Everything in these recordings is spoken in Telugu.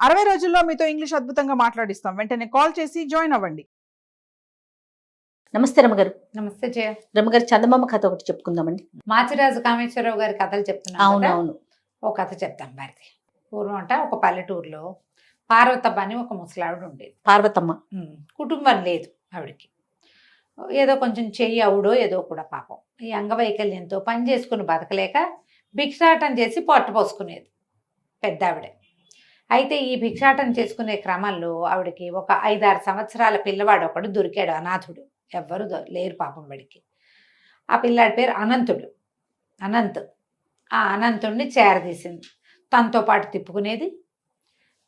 60 రోజుల్లో మీతో ఇంగ్లీష్ అద్భుతంగా మాట్లాడిస్తాం. వెంటనే కాల్ చేసి జాయిన్ అవ్వండి. నమస్తే రమగారు. నమస్తే జయ. రమగారు, చందమామ కథ ఒకటి చెప్పుకుందామండి. మాచిరాజు కామేశ్వరరావు గారి కథలు చెప్తున్నాను. అవునవును. ఓ కథ చెప్తాం భారతి. పూర్వం అంట ఒక పల్లెటూరులో పార్వతమ్మ అని ఒక ముసలావిడ ఉండేది. పార్వతమ్మ కుటుంబం లేదు ఆవిడికి. ఏదో కొంచెం చెయ్యి అవుడో ఏదో కూడా పాపం ఈ అంగవైకల్యంతో పని చేసుకుని బతకలేక భిక్షాటం చేసి పొట్ట పోసుకునేది పెద్ద ఆవిడ. అయితే ఈ భిక్షాటం చేసుకునే క్రమంలో ఆవిడకి ఒక 5-6 సంవత్సరాల పిల్లవాడు ఒకడు దొరికాడు, అనాథుడు. ఎవ్వరు లేరు పాపం వాడికి. ఆ పిల్లాడి పేరు అనంతుడు. ఆ అనంతుడిని చేరదీసింది. తనతో పాటు తిప్పుకునేది.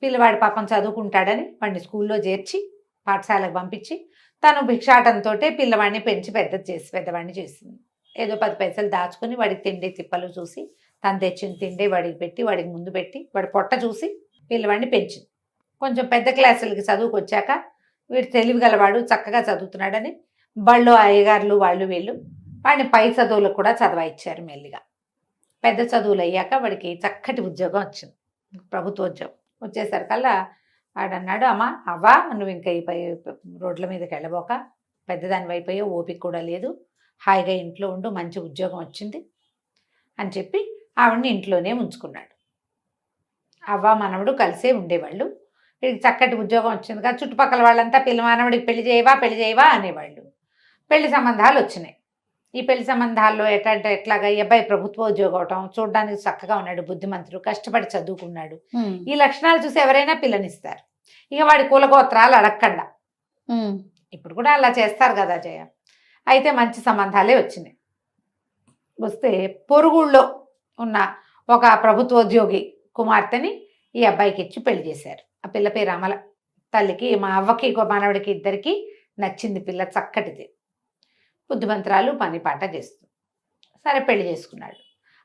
పిల్లవాడి పాపం చదువుకుంటాడని వాడిని స్కూల్లో చేర్చి పాఠశాలకు పంపించి తను భిక్షాటంతో పిల్లవాడిని పెంచి పెద్దవాడిని చేసింది. ఏదో 10 పైసలు దాచుకుని వాడికి తిండి తిప్పలు చూసి తను తెచ్చిన తిండి వాడికి పెట్టి వాడికి ముందు పెట్టి వాడి పొట్ట చూసి పిల్లవాడిని పెంచింది. కొంచెం పెద్ద క్లాసులకి చదువుకొచ్చాక వీడు తెలివిగలవాడు, చక్కగా చదువుతున్నాడని బళ్ళు అయ్యగారులు వాళ్ళు వీళ్ళు వాడిని పై చదువులకు కూడా చదవాయిచ్చారు. మెల్లిగా పెద్ద చదువులు అయ్యాక వాడికి చక్కటి ఉద్యోగం వచ్చింది, ప్రభుత్వ ఉద్యోగం. వచ్చేసరికల్లా వాడన్నాడు, అవ్వా నువ్వు ఇంకా ఈ రోడ్ల మీదకి వెళ్ళబోక, పెద్దదాని అయిపోయా, ఓపిక కూడా లేదు, హాయిగా ఇంట్లో ఉండు, మంచి ఉద్యోగం వచ్చింది అని చెప్పి ఆవిడని ఇంట్లోనే ఉంచుకున్నాడు. అవ్వ మనవడు కలిసే ఉండేవాళ్ళు. వీడికి చక్కటి ఉద్యోగం వచ్చిందిగా చుట్టుపక్కల వాళ్ళంతా మానవుడికి పెళ్లి చేయవా అనేవాళ్ళు. పెళ్లి సంబంధాలు వచ్చినాయి. ఈ పెళ్లి సంబంధాల్లో ఎట్లాగా ఈ అబ్బాయి ప్రభుత్వ ఉద్యోగం అవటం, చూడడానికి చక్కగా ఉన్నాడు, బుద్ధిమంతుడు, కష్టపడి చదువుకున్నాడు, ఈ లక్షణాలు చూసి ఎవరైనా పిల్లనిస్తారు. ఇక వాడి కులగోత్రాలు అడగకుండా. ఇప్పుడు కూడా అలా చేస్తారు కదా జయ. అయితే మంచి సంబంధాలే వచ్చినాయి. వస్తే పొరుగుళ్ళో ఉన్న ఒక ప్రభుత్వోద్యోగి కుమార్తెని ఈ అబ్బాయికి ఇచ్చి పెళ్లి చేశారు. ఆ పిల్ల పేరు అమల. తల్లికి మా అవ్వకి మనవడికి ఇద్దరికి నచ్చింది పిల్ల, చక్కటిది, బుద్ధిమంతురాలు, పని పాట చేస్తుంది. సరే పెళ్లి చేసుకున్నాడు.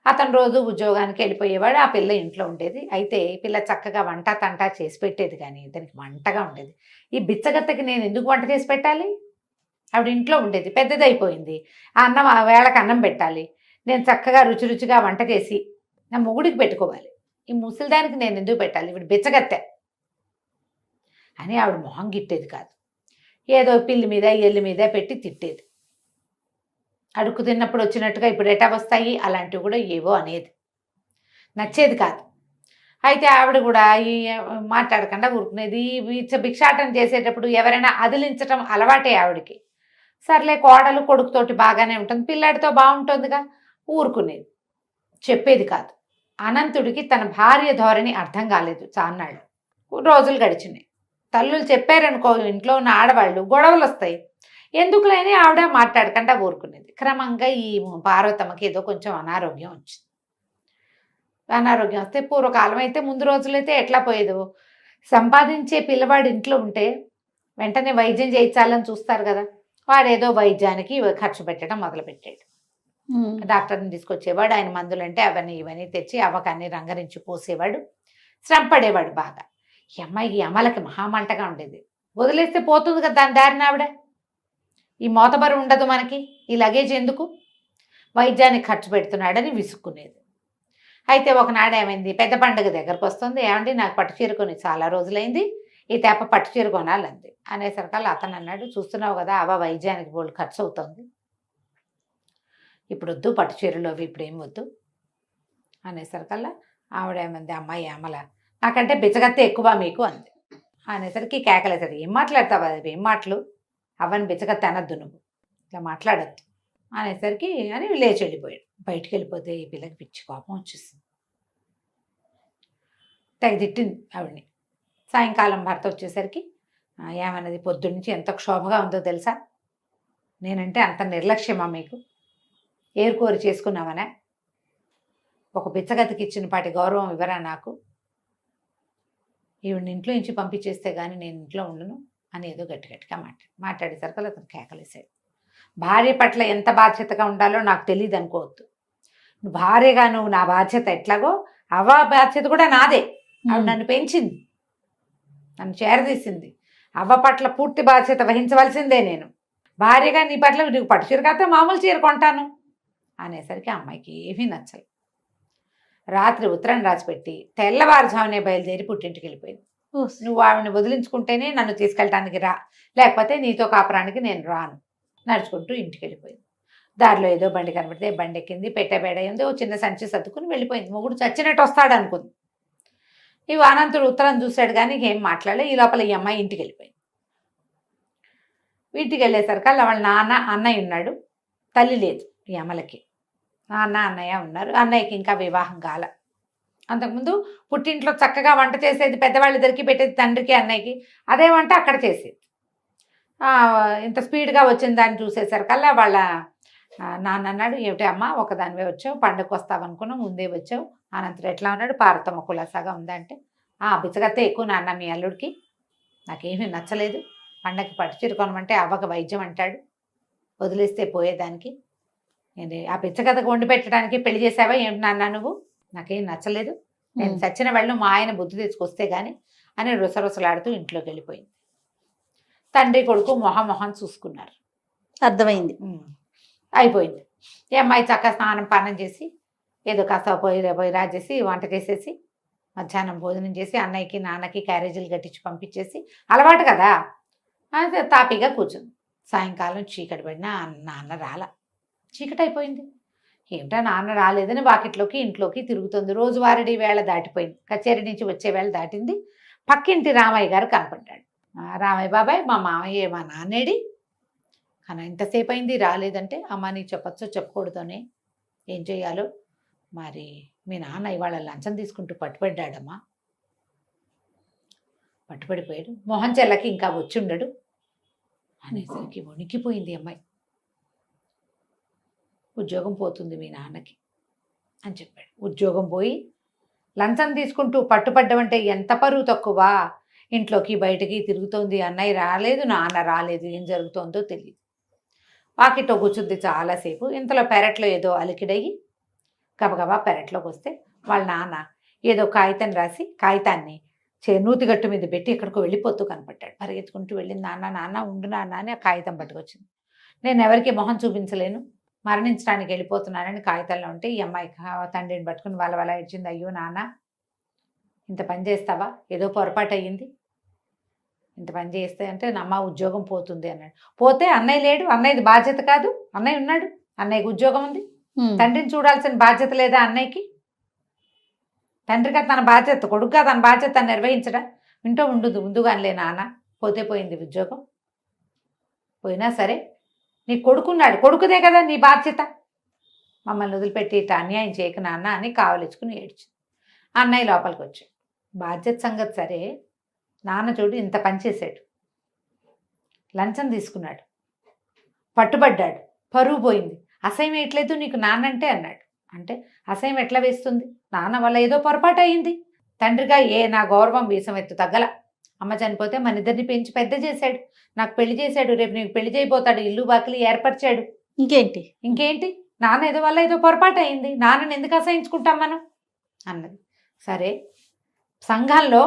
అతను రోజు ఉద్యోగానికి వెళ్ళిపోయేవాడు, ఆ పిల్ల ఇంట్లో ఉండేది. అయితే పిల్ల చక్కగా వంట తంటా చేసి పెట్టేది, కానీ దానికి వంటగా ఉండేది. ఈ బిచ్చగత్తకి నేను ఎందుకు వంట చేసి పెట్టాలి? ఆవిడ ఇంట్లో ఉండేది, పెద్దదైపోయింది, ఆ అన్నం ఆ వేళకు అన్నం పెట్టాలి, నేను చక్కగా రుచిగా వంట చేసి నా మొగుడికి పెట్టుకోవాలి, ఈ ముసలిదానికి నేను ఎందుకు పెట్టాలి, ఇవి బిచ్చగత్తె అని ఆవిడ మొహం గిట్టేది కాదు. ఏదో పిల్లి మీద ఎల్లి మీద పెట్టి తిట్టేది. అడుక్కు తిన్నప్పుడు వచ్చినట్టుగా ఇప్పుడు ఎటా వస్తాయి అలాంటివి కూడా ఏవో అనేది, నచ్చేది కాదు. అయితే ఆవిడ కూడా ఈ మాట్లాడకుండా ఊరుకునేది. భిక్షాటన చేసేటప్పుడు ఎవరైనా అదిలించటం అలవాటే ఆవిడికి. సర్లే కోడలు కొడుకుతోటి బాగానే ఉంటుంది, పిల్లాడితో బాగుంటుందిగా, ఊరుకునేది, చెప్పేది కాదు. అనంతుడికి తన భార్య ధోరణి అర్థం కాలేదు. చాన్నాళ్ళు రోజులు గడిచినాయి. తల్లులు చెప్పారనుకో, ఇంట్లో ఉన్న ఆడవాళ్ళు గొడవలు వస్తాయి, ఎందుకులేని ఆవిడ మాట్లాడకుండా ఊరుకునేది. క్రమంగా ఈ పార్వతమ్మకి ఏదో కొంచెం అనారోగ్యం వచ్చింది. అనారోగ్యం వస్తే పూర్వకాలం అయితే ముందు రోజులైతే ఎట్లా పోయేదో, సంపాదించే పిల్లవాడు ఇంట్లో ఉంటే వెంటనే వైద్యం చేయించాలని చూస్తారు కదా, వాడేదో వైద్యానికి ఖర్చు పెట్టడం మొదలుపెట్టాడు. డాక్టర్ని తీసుకొచ్చేవాడు, ఆయన మందులు అంటే అవన్నీ ఇవన్నీ తెచ్చి అవ్వకాన్ని రంగరించి పోసేవాడు, శ్రమ పడేవాడు బాగా. ఈ అమ్మాయికి అమలకి మహామంటగా ఉండేది. వదిలేస్తే పోతుంది కదా దాని దారిన ఆవిడ, ఈ మోతబరు ఉండదు మనకి, ఈ లగేజ్ ఎందుకు, వైద్యానికి ఖర్చు పెడుతున్నాడని విసుక్కునేది. అయితే ఒకనాడు ఏమైంది, పెద్ద పండుగ దగ్గరకు వస్తుంది, ఏమండి నాకు పట్టు చీర కొని చాలా రోజులైంది, ఈ తేప పట్టు చీర కొనాలంది. అనేసరికల్లా అతను అన్నాడు, చూస్తున్నావు కదా అవ్వ వైద్యానికి బోల్డ్ ఖర్చు అవుతుంది, ఇప్పుడు వద్దు పట్టు చీరలు అవి ఇప్పుడు ఏం వద్దు అనేసరికల్లా ఆవిడ ఏమంది, అమ్మాయి అమల నాకంటే బిచ్చగత్తే ఎక్కువ మీకు అంది. అనేసరికి కేకలేసాడు, ఏం మాట్లాడతావు అది ఏం మాటలు, అవన్నీ బిచ్చగత్తే అనద్దు, నువ్వు ఇట్లా మాట్లాడద్దు అనేసరికి అని లేచి వెళ్ళిపోయాడు. బయటికి వెళ్ళిపోతే ఈ పిల్లకి పిచ్చి కోపం వచ్చేసింది, తెగ తిట్టింది ఆవిడని. సాయంకాలం భర్త వచ్చేసరికి ఏమన్నది, పొద్దున్నుంచి ఎంత క్షోభగా ఉందో తెలుసా, నేనంటే అంత నిర్లక్ష్యమా మీకు, ఏరుకోరి చేసుకున్నామనే, ఒక బిచ్చగతికి ఇచ్చిన పాటి గౌరవం ఇవ్వరా నాకు, ఈవిడిని ఇంట్లో నుంచి పంపించేస్తే కానీ నేను ఇంట్లో ఉండను అని ఏదో గట్టిగా మాట్లాడేసరికి అతను కేకలేసాడు. భార్య పట్ల ఎంత బాధ్యతగా ఉండాలో నాకు తెలియదు అనుకోవద్దు, నువ్వు భార్యగా నువ్వు నా బాధ్యత ఎట్లాగో అవ్వ బాధ్యత కూడా నాదే. ఆవిడ నన్ను పెంచింది, నన్ను చేరదీసింది, అవ్వ పట్ల పూర్తి బాధ్యత వహించవలసిందే నేను. భార్యగా నీ పట్ల నీకు పట్టు చీర కాస్తే మామూలు చీర కొంటాను అనేసరికి అమ్మాయికి ఏమీ నచ్చలేదు. రాత్రి ఉత్తరం రాసిపెట్టి తెల్లవారుజామునే బయలుదేరి పుట్టింటికి వెళ్ళిపోయింది. నువ్వు ఆవిడని వదిలించుకుంటేనే నన్ను తీసుకెళ్ళటానికి రా, లేకపోతే నీతో కాపురానికి నేను రాను. నడుచుకుంటూ ఇంటికి వెళ్ళిపోయింది. దారిలో ఏదో బండి కనబడితే బండి ఎక్కింది, పెట్టబేడైంది, ఓ చిన్న సంచి సర్దుకుని వెళ్ళిపోయింది. మొగుడు చచ్చినట్టు వస్తాడు అనుకుంది. ఈ అనంతుడు ఉత్తరం చూశాడు కానీ ఏం మాట్లాడలే. ఈ లోపల ఈ అమ్మాయి ఇంటికి వెళ్ళిపోయింది. ఇంటికి వెళ్ళేసరికి వాళ్ళ నాన్న అన్నయ్య ఉన్నాడు, తల్లి లేదు. ఈ అమలకి నాన్న అన్నయ్య ఉన్నారు. అన్నయ్యకి ఇంకా వివాహం కాల. అంతకుముందు పుట్టింట్లో చక్కగా వంట చేసేది, పెద్దవాళ్ళిద్దరికి పెట్టేది తండ్రికి అన్నయ్యకి. అదే వంట అక్కడ చేసేది. ఇంత స్పీడ్గా వచ్చిన దాన్ని చూసేసరికల్లా వాళ్ళ నాన్న అన్నాడు, ఏమిటి అమ్మ ఒకదానివే వచ్చావు, పండుగకు వస్తావనుకున్నావు, ముందే వచ్చావు. అనంతరం ఎట్లా ఉన్నాడు, పార్వతమ్మ కులాసాగా ఉందంటే, బిచ్చగత్తే ఎక్కువ నాన్న మీ అల్లుడికి, నాకేమీ నచ్చలేదు, పండగకి పట్టుచీర కొనమంటే అవ్వక వైద్యం అంటాడు, వదిలేస్తే పోయేదానికి, నేను ఆ బిచ్చగతకు వండి పెట్టడానికి పెళ్లి చేసావా ఏమిటి నాన్న నువ్వు, నాకేం నచ్చలేదు, నేను చచ్చిన వాళ్ళు మా ఆయన బుద్ధి తెచ్చుకొస్తే కానీ అని రుసరుసలాడుతూ ఇంట్లోకి వెళ్ళిపోయింది. తండ్రి కొడుకు మొహం చూసుకున్నారు. అర్థమైంది. అయిపోయింది. ఈ అమ్మాయి చక్కగా స్నానం పానం చేసి ఏదో కాస్త పోయి రాజేసి వంట చేసేసి మధ్యాహ్నం భోజనం చేసి అన్నయ్యకి నాన్నకి క్యారేజీలు కట్టించి పంపించేసి, అలవాటు కదా, అదే తాపీగా కూర్చుంది. సాయంకాలం చీకటి పడినా నాన్న రాల. చీకటి అయిపోయింది. ఏమిటా నాన్న రాలేదని వాకిట్లోకి ఇంట్లోకి తిరుగుతుంది. రోజువారీ వేళ దాటిపోయింది. కచేరీ నుంచి వచ్చే వేళ దాటింది. పక్కింటి రామయ్య గారు కనపడ్డాడు. రామయ్య బాబాయ్, మా మామయ్య మా నాన్నేడి, కానీ ఇంతసేపు అయింది రాలేదంటే, అమ్మ నీకు చెప్పచ్చో చెప్పకూడదోనే, ఏం చేయాలో, మరి మీ నాన్న ఇవాళ లంచం తీసుకుంటూ పట్టుబడ్డాడమ్మా, పట్టుబడిపోయాడు, మొహం చెల్లకి ఇంకా వచ్చి ఉండడు అనేసరికి వణికిపోయింది అమ్మాయి. ఉద్యోగం పోతుంది మీ నాన్నకి అని చెప్పాడు. ఉద్యోగం పోయి లంచం తీసుకుంటూ పట్టుపడ్డమంటే ఎంత పరువు తక్కువ, ఇంట్లోకి బయటకి తిరుగుతోంది. అన్నయ్య రాలేదు, నాన్న రాలేదు, ఏం జరుగుతోందో తెలియదు. వాకిట్లో కూర్చుంది చాలాసేపు. ఇంతలో పెరట్లో ఏదో అలికిడయ్యి గబగబా పెరట్లోకి వస్తే వాళ్ళ నాన్న ఏదో కాగితం రాసి కాగితాన్ని నూతిగట్టు మీద పెట్టి ఎక్కడికో వెళ్ళిపోతూ కనపడ్డాడు. పరిగెత్తుకుంటూ వెళ్ళింది. నాన్న ఉండు నాన్న అని ఆ కాగితం పట్టుకొచ్చింది. నేను ఎవరికి మొహం చూపించలేను, మరణించడానికి వెళ్ళిపోతున్నానని కాగితాల్లో ఉంటే ఈ అమ్మాయి తండ్రిని పట్టుకుని వాళ్ళ ఏడ్చింది. అయ్యో నాన్న, ఇంత పని చేస్తావా, ఏదో పొరపాటు అయ్యింది, ఇంత పని చేస్తే అంటే నమ్మ ఉద్యోగం పోతుంది అన్నాడు. పోతే అన్నయ్య లేడు, అన్నయ్యది బాధ్యత కాదు, అన్నయ్య ఉన్నాడు, అన్నయ్యకి ఉద్యోగం ఉంది, తండ్రిని చూడాల్సిన బాధ్యత లేదా అన్నయ్యకి? తండ్రిగా తన బాధ్యత, కొడుకుగా తన బాధ్యత నిర్వహించడా? వింటూ ఉండదు ముందుగానిలే నాన్న, పోతే పోయింది ఉద్యోగం, పోయినా సరే నీ కొడుకున్నాడు, కొడుకుదే కదా నీ బాధ్యత, మమ్మల్ని వదిలిపెట్టి ఇట్లా అన్యాయం చేయక నాన్న అని కావలించుకుని ఏడ్చింది. అన్నయ్య లోపలికి వచ్చాడు. బాధ్యత సంగతి సరే, నాన్న చూడు ఇంత పని చేశాడు, లంచం తీసుకున్నాడు, పట్టుబడ్డాడు, పరువు పోయింది, అసహ్యం వేయట్లేదు నీకు నాన్నంటే అన్నాడు. అంటే అసహ్యం ఎట్లా వేస్తుంది, నాన్న వల్ల ఏదో పొరపాటు అయ్యింది, తండ్రిగా నా గౌరవం వీసం ఎత్తు తగ్గల, అమ్మ చనిపోతే మన ఇద్దరిని పెంచి పెద్ద చేశాడు, నాకు పెళ్లి చేశాడు, రేపు నీకు పెళ్లి చేయబోతాడు, ఇల్లు బాకిలి ఏర్పరిచాడు, ఇంకేంటి నాన్న ఏదో వల్ల ఏదో పొరపాటు అయింది, నాన్నని ఎందుకు అసహించుకుంటాం మనం అన్నది. సరే, సంఘంలో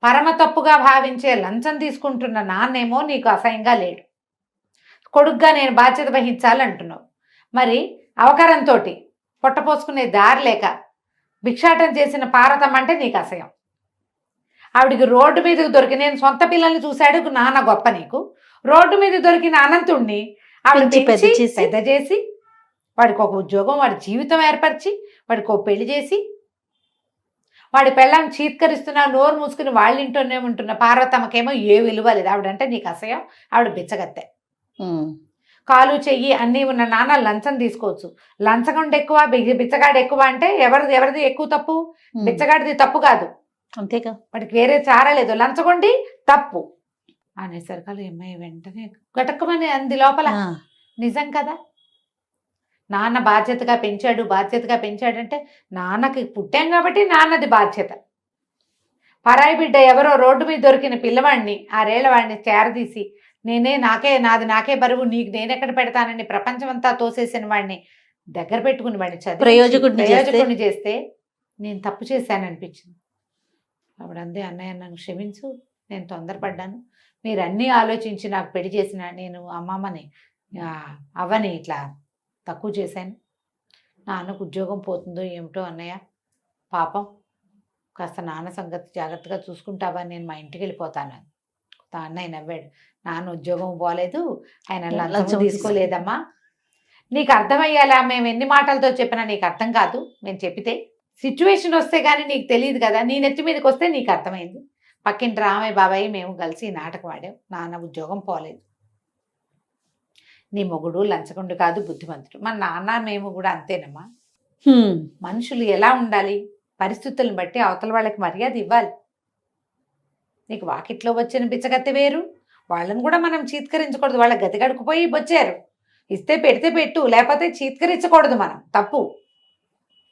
పరమ తప్పుగా భావించే లంచం తీసుకుంటున్న నాన్నేమో నీకు అసహ్యంగా లేడు, కొడుగ్గా నేను బాధ్యత వహించాలంటున్నావు, మరి అవకరంతో పొట్టపోసుకునే దారి లేక భిక్షాటం చేసిన పార్వతమ్మ అంటే నీకు అసహ్యం, ఆవిడికి రోడ్డు మీదకి దొరికి, నేను సొంత పిల్లల్ని చూశాడు నాన్న గొప్ప, నీకు రోడ్డు మీద దొరికిన అనంతుణ్ణి ఆవిడ పెద్ద చేసి వాడికి ఒక ఉద్యోగం, వాడి జీవితం ఏర్పరిచి వాడికి ఒక పెళ్లి చేసి వాడి పెళ్ళాన్ని చీత్కరిస్తున్నా నోరు మూసుకుని వాళ్ళ ఇంట్లోనే ఉంటున్న పార్వతమ్మకేమో ఏ విలువ లేదు, ఆవిడంటే నీకు అసహ్యం, ఆవిడ బిచ్చగత్తె, కాలు చెయ్యి అన్నీ ఉన్న నాన్న లంచం తీసుకోవచ్చు, లంచగొండ ఎక్కువ బిచ్చగాడు ఎక్కువ అంటే ఎవరిది ఎక్కువ తప్పు, బిచ్చగాడిది తప్పు కాదు, అంతేగా, వాడికి వేరే చారలేదు, లంచగొండి తప్పు అనేసరికి అమ్మాయి వెంటనే గటక్కమని అంది లోపల. నిజం కదా, నాన్న బాధ్యతగా పెంచాడంటే నాన్నకి పుట్టాం కాబట్టి నాన్నది బాధ్యత, పరాయి బిడ్డ ఎవరో రోడ్డు మీద దొరికిన పిల్లవాడిని 6 ఏళ్ల వాడిని చేరదీసి నాకే బరువు, నీకు నేనెక్కడ పెడతానని ప్రపంచమంతా తోసేసిన వాడిని దగ్గర పెట్టుకుని వాడిని ప్రయోజకుడిని చేస్తే నేను తప్పు చేశాననిపించింది. ఆవిడ అందే, అన్నయ్య నన్ను క్షమించు, నేను తొందరపడ్డాను, మీరు అన్నీ ఆలోచించి నాకు పెళ్లి చేసిన నేను అమ్మమ్మని అవ్వని ఇట్లా తక్కువ చేశాను, నాన్నకు ఉద్యోగం పోతుందో ఏమిటో అన్నయ్య, పాపం కాస్త నాన్న సంగతి జాగ్రత్తగా చూసుకుంటావా, నేను మా ఇంటికి వెళ్ళిపోతాను. అన్నయ్య నవ్వాడు. నాన్న ఉద్యోగం పోలేదు, ఆయన లంచం లంచం తీసుకోలేదమ్మా. నీకు అర్థమయ్యేలా మేము ఎన్ని మాటలతో చెప్పినా నీకు అర్థం కాదు. మేము చెప్పితే సిచ్యువేషన్ వస్తే కానీ నీకు తెలియదు కదా. నీ నెత్తి మీదకి వస్తే నీకు అర్థమైంది. పక్కింటి రామయ్య బాబాయ్ మేము కలిసి ఈ నాటకం ఆడాం. నాన్న ఉద్యోగం పోలేదు. నీ మొగుడు లంచగొండు కాదు, బుద్ధిమంతుడు. మన నాన్న మేము కూడా అంతేనమ్మా. మనుషులు ఎలా ఉండాలి, పరిస్థితులను బట్టి అవతల వాళ్ళకి మర్యాద ఇవ్వాలి. నీకు వాకిట్లో వచ్చిన బిచ్చగత్తె వేరు, వాళ్ళని కూడా మనం చీత్కరించకూడదు. వాళ్ళ గతి గడుకుపోయి వచ్చారు, ఇస్తే పెడితే పెట్టు, లేకపోతే చీత్కరించకూడదు. మనం తప్పు.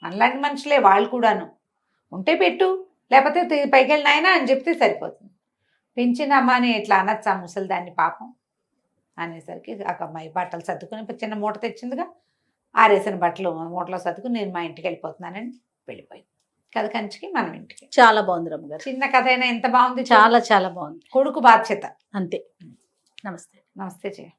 మనలాంటి మనుషులే వాళ్ళు కూడాను. ఉంటే పెట్టు, లేకపోతే పైకి వెళ్ళి నాయనా అని చెప్తే సరిపోతుంది. పెంచినమ్మా అని ఇట్లా అనొచ్చా ముసలిదాన్ని పాపం అనేసరికి ఆ అమ్మాయి బట్టలు సర్దుకుని చిన్న మూట తెచ్చిందిగా, ఆరేసిన బట్టలు మూటలో సర్దుకుని నేను మా ఇంటికి వెళ్ళిపోతున్నానని వెళ్ళిపోయింది. కథ కంచికి మనం ఇంటికి. చాలా బాగుంది రమ్మగారు. చిన్న కథ అయినా ఎంత బాగుంది. చాలా చాలా బాగుంది. కొడుకు బాధ్యత అంతే. నమస్తే. నమస్తే జయ.